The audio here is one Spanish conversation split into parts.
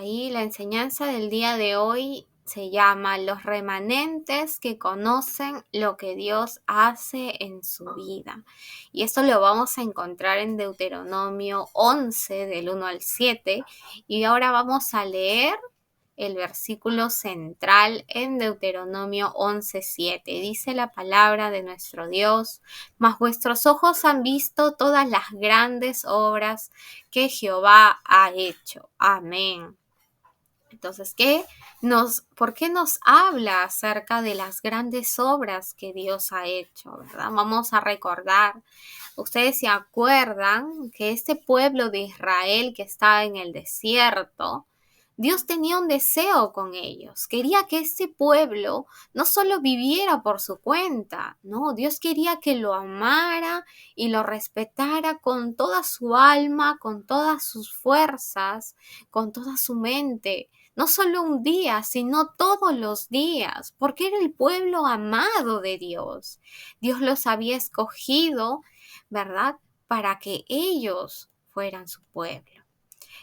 Ahí la enseñanza del día de hoy se llama Los remanentes que conocen lo que Dios hace en su vida. Y esto lo vamos a encontrar en Deuteronomio 11 del 1 al 7. Y ahora vamos a leer el versículo central en Deuteronomio 11:7. Dice la palabra de nuestro Dios: mas vuestros ojos han visto todas las grandes obras que Jehová ha hecho. Amén. Entonces, ¿por qué nos habla acerca de las grandes obras que Dios ha hecho, verdad? Vamos a recordar. Ustedes se acuerdan que este pueblo de Israel que estaba en el desierto, Dios tenía un deseo con ellos. Quería que este pueblo no solo viviera por su cuenta, no, Dios quería que lo amara y lo respetara con toda su alma, con todas sus fuerzas, con toda su mente. No solo un día, sino todos los días, porque era el pueblo amado de Dios. Dios los había escogido, ¿verdad? Para que ellos fueran su pueblo.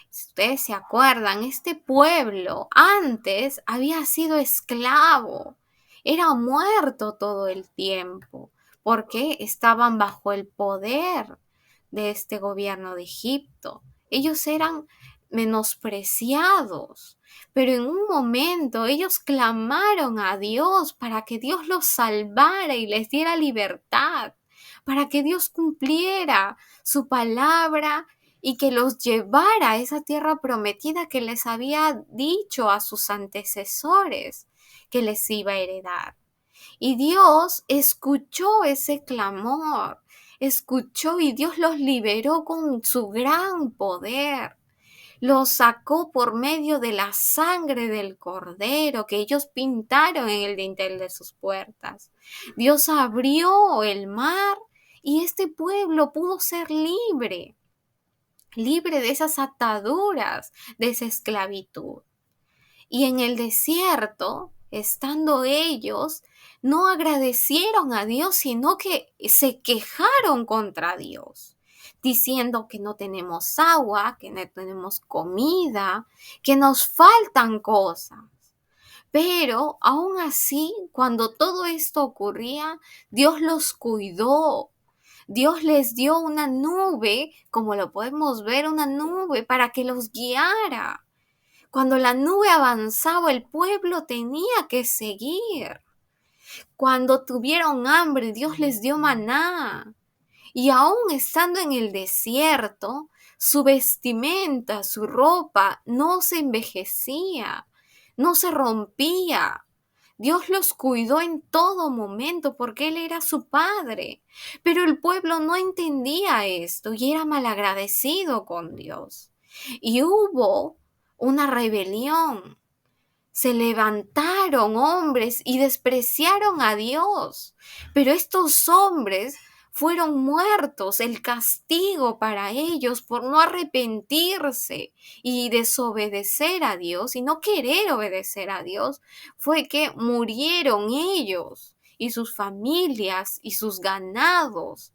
Si ustedes se acuerdan, este pueblo antes había sido esclavo, era muerto todo el tiempo, porque estaban bajo el poder de este gobierno de Egipto. Ellos eran menospreciados, pero en un momento ellos clamaron a Dios para que Dios los salvara y les diera libertad, para que Dios cumpliera su palabra y que los llevara a esa tierra prometida que les había dicho a sus antecesores que les iba a heredar. Y Dios escuchó ese clamor, escuchó y Dios los liberó con su gran poder. Los sacó por medio de la sangre del cordero que ellos pintaron en el dintel de sus puertas. Dios abrió el mar y este pueblo pudo ser libre de esas ataduras, de esa esclavitud. Y en el desierto, estando ellos, no agradecieron a Dios, sino que se quejaron contra Dios, diciendo que no tenemos agua, que no tenemos comida, que nos faltan cosas. Pero aún así, cuando todo esto ocurría, Dios los cuidó. Dios les dio una nube, como lo podemos ver, una nube para que los guiara. Cuando la nube avanzaba, el pueblo tenía que seguir. Cuando tuvieron hambre, Dios les dio maná. Y aún estando en el desierto, su vestimenta, su ropa no se envejecía, no se rompía. Dios los cuidó en todo momento porque Él era su padre. Pero el pueblo no entendía esto y era malagradecido con Dios. Y hubo una rebelión. Se levantaron hombres y despreciaron a Dios. Pero estos hombres fueron muertos, el castigo para ellos por no arrepentirse y desobedecer a Dios y no querer obedecer a Dios, fue que murieron ellos y sus familias y sus ganados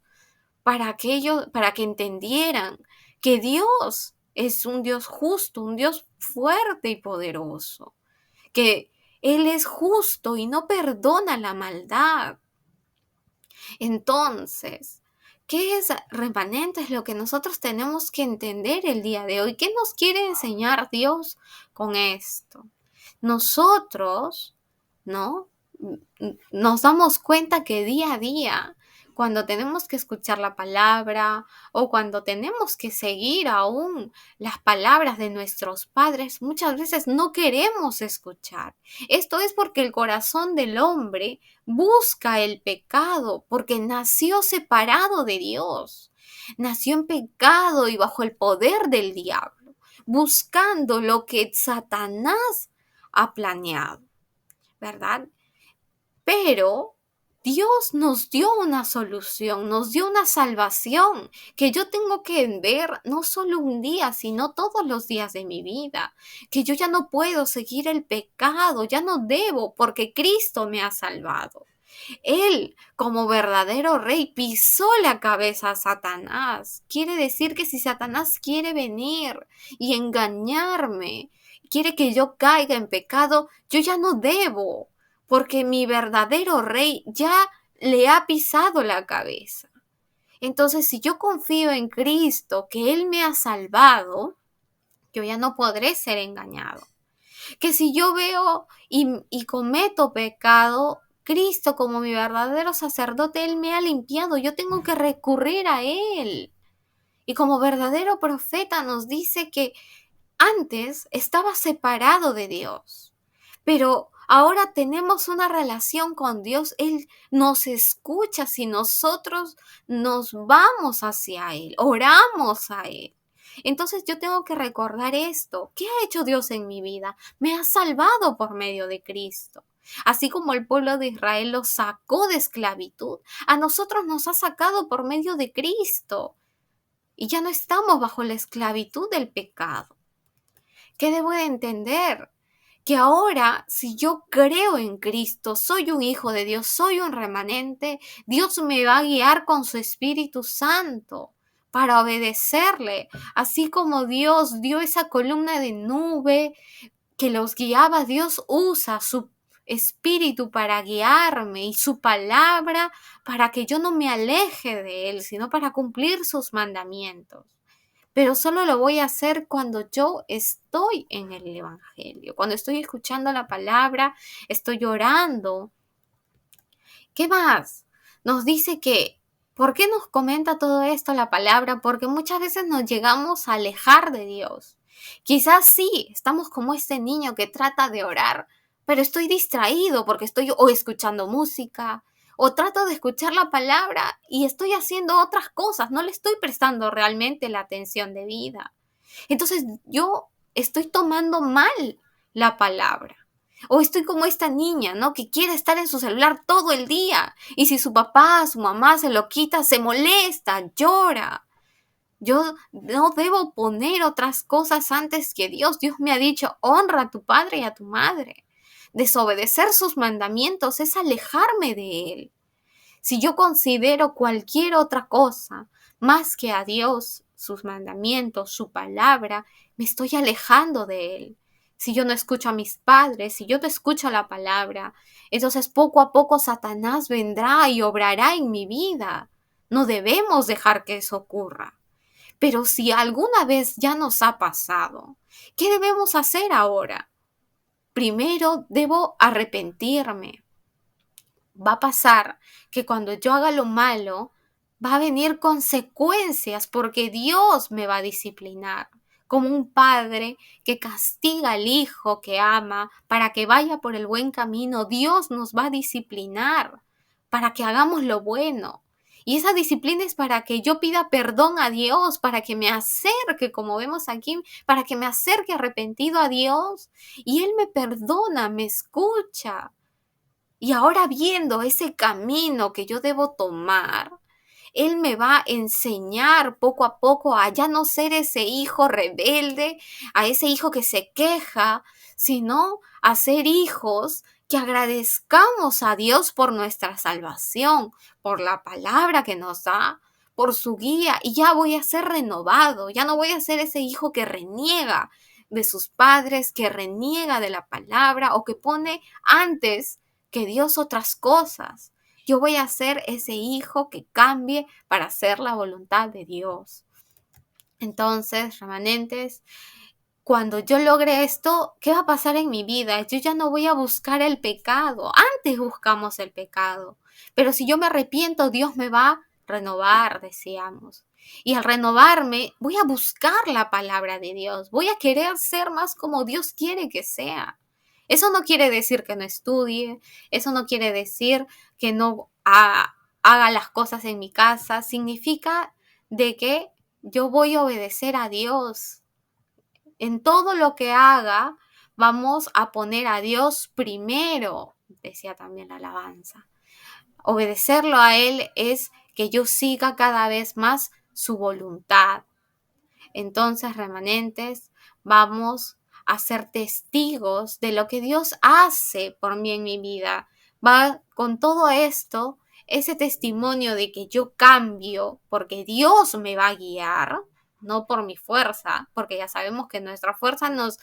para que entendieran que Dios es un Dios justo, un Dios fuerte y poderoso, que Él es justo y no perdona la maldad. Entonces, ¿qué es remanente? Es lo que nosotros tenemos que entender el día de hoy. ¿Qué nos quiere enseñar Dios con esto? Nosotros, ¿no? Nos damos cuenta que día a día, cuando tenemos que escuchar la palabra o cuando tenemos que seguir aún las palabras de nuestros padres, muchas veces no queremos escuchar. Esto es porque el corazón del hombre busca el pecado, porque nació separado de Dios, nació en pecado y bajo el poder del diablo, buscando lo que Satanás ha planeado, ¿verdad? Pero Dios nos dio una solución, nos dio una salvación que yo tengo que ver no solo un día, sino todos los días de mi vida. Que yo ya no puedo seguir el pecado, ya no debo, porque Cristo me ha salvado. Él, como verdadero rey, pisó la cabeza a Satanás. Quiere decir que si Satanás quiere venir y engañarme, quiere que yo caiga en pecado, yo ya no debo, porque mi verdadero rey ya le ha pisado la cabeza. Entonces, si yo confío en Cristo, que Él me ha salvado, yo ya no podré ser engañado. Que si yo veo y cometo pecado, Cristo como mi verdadero sacerdote, Él me ha limpiado, yo tengo que recurrir a Él. Y como verdadero profeta nos dice que antes estaba separado de Dios, pero ahora tenemos una relación con Dios. Él nos escucha si nosotros nos vamos hacia Él, oramos a Él. Entonces yo tengo que recordar esto. ¿Qué ha hecho Dios en mi vida? Me ha salvado por medio de Cristo. Así como el pueblo de Israel lo sacó de esclavitud, a nosotros nos ha sacado por medio de Cristo. Y ya no estamos bajo la esclavitud del pecado. ¿Qué debo de entender? Que ahora, si yo creo en Cristo, soy un hijo de Dios, soy un remanente, Dios me va a guiar con su Espíritu Santo para obedecerle, así como Dios dio esa columna de nube que los guiaba. Dios usa su Espíritu para guiarme y su palabra para que yo no me aleje de Él, sino para cumplir sus mandamientos. Pero solo lo voy a hacer cuando yo estoy en el Evangelio, cuando estoy escuchando la palabra, estoy orando. ¿Qué más? Nos dice que, ¿por qué nos comenta todo esto la palabra? Porque muchas veces nos llegamos a alejar de Dios. Quizás sí, estamos como este niño que trata de orar, pero estoy distraído porque estoy o escuchando música, o trato de escuchar la palabra y estoy haciendo otras cosas, no le estoy prestando realmente la atención debida. Entonces yo estoy tomando mal la palabra. O estoy como esta niña, ¿no? Que quiere estar en su celular todo el día. Y si su papá, su mamá se lo quita, se molesta, llora. Yo no debo poner otras cosas antes que Dios. Dios me ha dicho, honra a tu padre y a tu madre. Desobedecer sus mandamientos es alejarme de Él. Si yo considero cualquier otra cosa más que a Dios, sus mandamientos, su palabra, me estoy alejando de Él. Si yo no escucho a mis padres, si yo no escucho la palabra, entonces poco a poco Satanás vendrá y obrará en mi vida. No debemos dejar que eso ocurra. Pero si alguna vez ya nos ha pasado, ¿qué debemos hacer ahora? Primero debo arrepentirme. Va a pasar que cuando yo haga lo malo, va a venir consecuencias porque Dios me va a disciplinar. Como un padre que castiga al hijo que ama para que vaya por el buen camino, Dios nos va a disciplinar para que hagamos lo bueno. Y esa disciplina es para que yo pida perdón a Dios, para que me acerque, como vemos aquí, para que me acerque arrepentido a Dios. Y Él me perdona, me escucha. Y ahora viendo ese camino que yo debo tomar, Él me va a enseñar poco a poco a ya no ser ese hijo rebelde, a ese hijo que se queja, sino a ser hijos que agradezcamos a Dios por nuestra salvación, por la palabra que nos da, por su guía, y ya voy a ser renovado, ya no voy a ser ese hijo que reniega de sus padres, que reniega de la palabra o que pone antes que Dios otras cosas. Yo voy a ser ese hijo que cambie para hacer la voluntad de Dios. Entonces, remanentes, cuando yo logre esto, ¿qué va a pasar en mi vida? Yo ya no voy a buscar el pecado. Antes buscamos el pecado. Pero si yo me arrepiento, Dios me va a renovar, decíamos. Y al renovarme, voy a buscar la palabra de Dios. Voy a querer ser más como Dios quiere que sea. Eso no quiere decir que no estudie. Eso no quiere decir que no haga las cosas en mi casa. Significa de que yo voy a obedecer a Dios. En todo lo que haga, vamos a poner a Dios primero, decía también la alabanza. Obedecerlo a Él es que yo siga cada vez más su voluntad. Entonces, remanentes, vamos a ser testigos de lo que Dios hace por mí en mi vida. Va con todo esto, ese testimonio de que yo cambio porque Dios me va a guiar, no por mi fuerza, porque ya sabemos que nuestra fuerza nos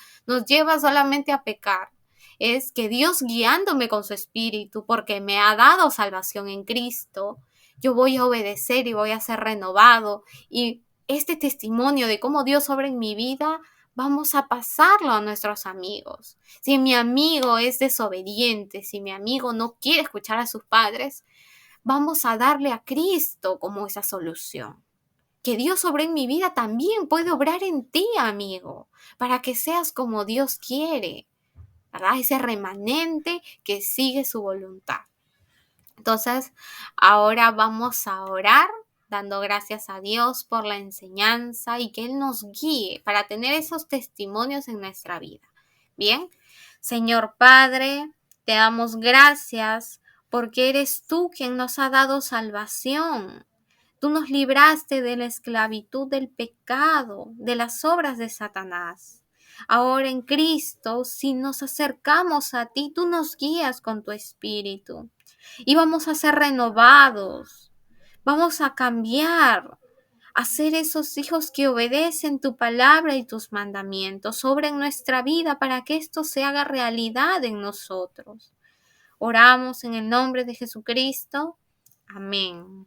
lleva solamente a pecar. Es que Dios guiándome con su espíritu, porque me ha dado salvación en Cristo, yo voy a obedecer y voy a ser renovado. Y este testimonio de cómo Dios obra en mi vida, vamos a pasarlo a nuestros amigos. Si mi amigo es desobediente, si mi amigo no quiere escuchar a sus padres, vamos a darle a Cristo como esa solución. Que Dios obre en mi vida también puede obrar en ti, amigo, para que seas como Dios quiere, ¿verdad? Ese remanente que sigue su voluntad. Entonces, ahora vamos a orar dando gracias a Dios por la enseñanza y que Él nos guíe para tener esos testimonios en nuestra vida. Bien, Señor Padre, te damos gracias porque eres tú quien nos ha dado salvación. Tú nos libraste de la esclavitud del pecado, de las obras de Satanás. Ahora en Cristo, si nos acercamos a ti, tú nos guías con tu espíritu y vamos a ser renovados, vamos a cambiar, a ser esos hijos que obedecen tu palabra y tus mandamientos, obra en nuestra vida para que esto se haga realidad en nosotros. Oramos en el nombre de Jesucristo. Amén.